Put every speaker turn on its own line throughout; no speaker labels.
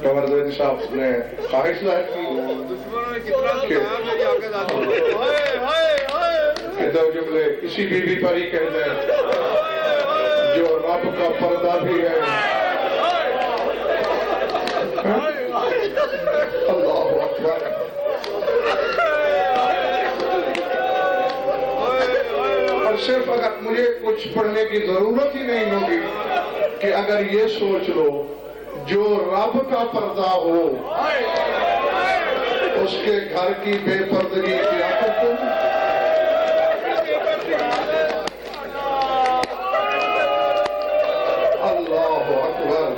قمردین صاحب نے خواہش ظاہر کی کہ دو جملے اسی بی بی پر ہی کہہ دیں جو رب کا پردہ بھی ہے. اللہ اکبر. اور صرف اگر مجھے کچھ پڑھنے کی ضرورت ہی نہیں ہوگی کہ اگر یہ سوچ لو جو رب کا پردہ ہو اس کے گھر کی بے پردگی کیا کرتے ہیں. اللہ اکبر.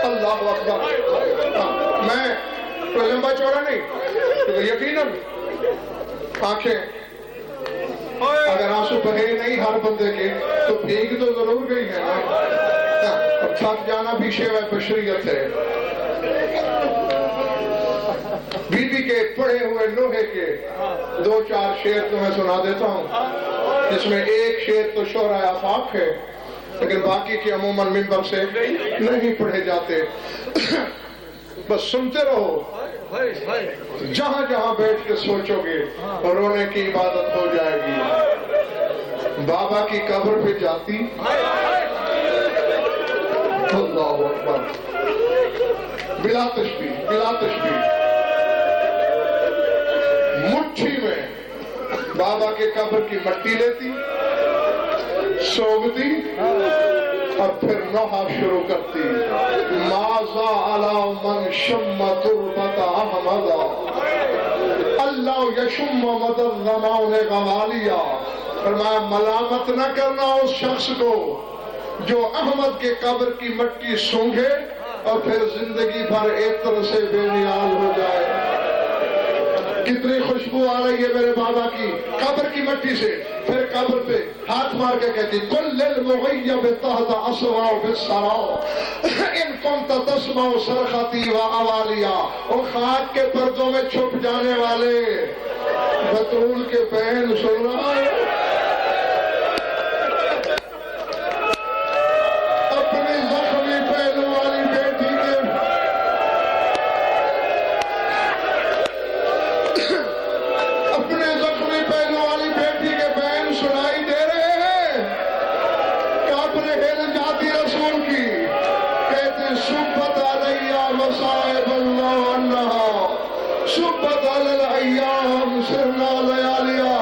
اللہ اکبر. میں کوئی لمبا چوڑا نہیں یقیناً آنکھیں اگر آنسو بہے نہیں ہر بندے کے تو بھیگ تو ضرور گئی ہے نا. تھک جانا بھی شیوہ بشریت ہے. بی بی کے پڑے ہوئے لوہے کے دو چار شعر تمہیں سنا دیتا ہوں جس میں ایک شعر تو شعرۂ آفاق ہے لیکن باقی کے عموماً منبر سے نہیں پڑھے جاتے. بس سنتے رہو. جہاں جہاں بیٹھ کے سوچو گے رونے کی عبادت ہو جائے گی. بابا کی قبر پہ جاتی اللہ اکبر بلا تشبیہ بلا تشبیہ مٹھی میں بابا کے قبر کی مٹی لیتی سوگتی اور پھر نوحہ شروع کرتی. ماذا علی من شم تربت احمد اللہ یشم مدر زمان غوالیا. فرمایا ملامت نہ کرنا اس شخص کو جو احمد کے قبر کی مٹی سونگھے اور پھر زندگی بھر عطر سے بے نیاز ہو جائے. کتنی خوشبو آ رہی ہے میرے بابا کی قبر کی مٹی سے. پھر قبر پہ ہاتھ مار کے کہتی کل للمغیب تحت اسوا بالسرا ان کنت تسمع صرختی و اوالیا. اور خاک کے پردوں میں چھپ جانے والے بطول کے بہن سن رہا ہے. اپنی زخمی پہلو والی بیٹی کے اپنے زخمی پہلو والی بیٹی کے بہن سنائی دے رہے ہیں. قبر ہل جاتی رسول کی کہتے صبت علیہ مصائب اللہ عنہا صبت علی الایام سرنا لیالیا.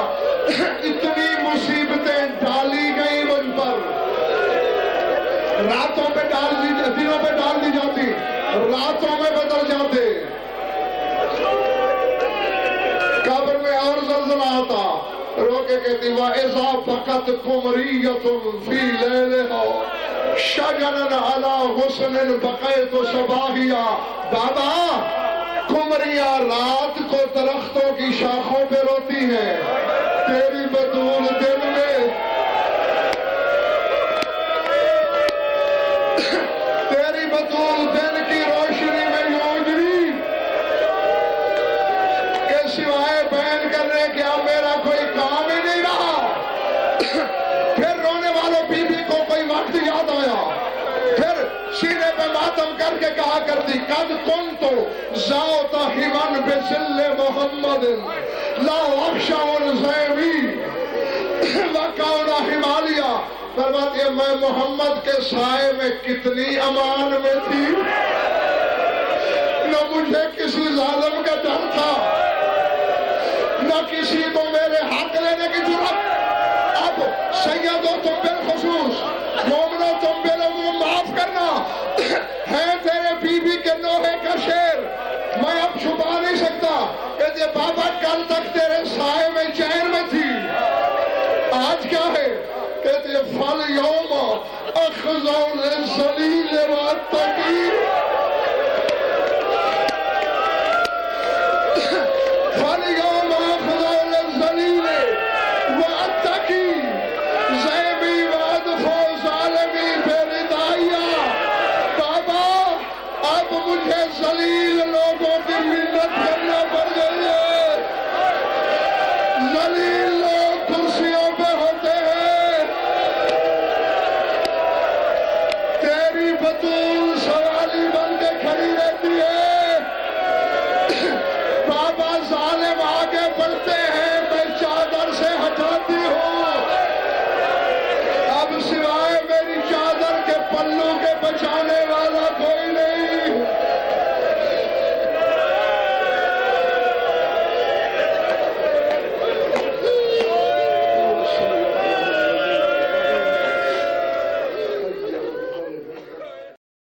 اتنی مصیبتیں ڈالی گئی مجھ پر راتوں پہ ڈال دی دنوں پہ ڈال دی جاتی راتوں میں بدل جاتے. قبر میں اور زلزلہ آتا رو کے کہتی وَإِذَا بَقَتْ قُمْرِيَّةٌ فِي لَيْلِهَا شَجَرًا عَلَى غُصْنٍ بَقَيْتُ صَبَاحِيَا. بابا قمریاں رات کو درختوں کی شاخوں پہ روتی ہیں. تیری بطول دل میں تیری بطول دل کی روشنی میں یونجری کہ سوائے بیان کرنے کیا میرا کوئی کام ہی نہیں رہا. پھر رونے والوں بی بی کو کوئی وقت یاد آیا. پھر سینے پہ ماتم کر کے کہا کرتی قد کنت ذات حمن بذل محمد لا اخشى زیوی وکون حمالیہ. فرماتی ہے میں محمد کے سائے میں کتنی امان میں تھی. نہ مجھے کسی ظالم کا ڈر تھا نہ کسی کو میرے حق لینے کی ضرورت. اب سیدوں تم بالخصوص مومنوں تم بالعموم معاف کرنا ہے تیرے بی بی کے نوحے کا شعر میں اب چھپا نہیں سکتا. کہتے بابا کل تک تیرے سائے میں چین میں تھی آج کیا ہے. کہتے فَالْيَوْمَ أَخْضَعُ لِلذَّلِيلِ وَأَتَّقِي. فَالْيَوْمَ أَخْضَعُ لِلذَّلِيلِ وَأَتَّقِي زَيْبِي وَأَدْفُعُ ظَالِمِي بِرِدَائِيَا. بابا اب مجھے ذلیل لوگوں کی منت کرنا پڑ گئی ہے. ذلیل لوگ کرسیوں پہ ہوتے ہیں بابا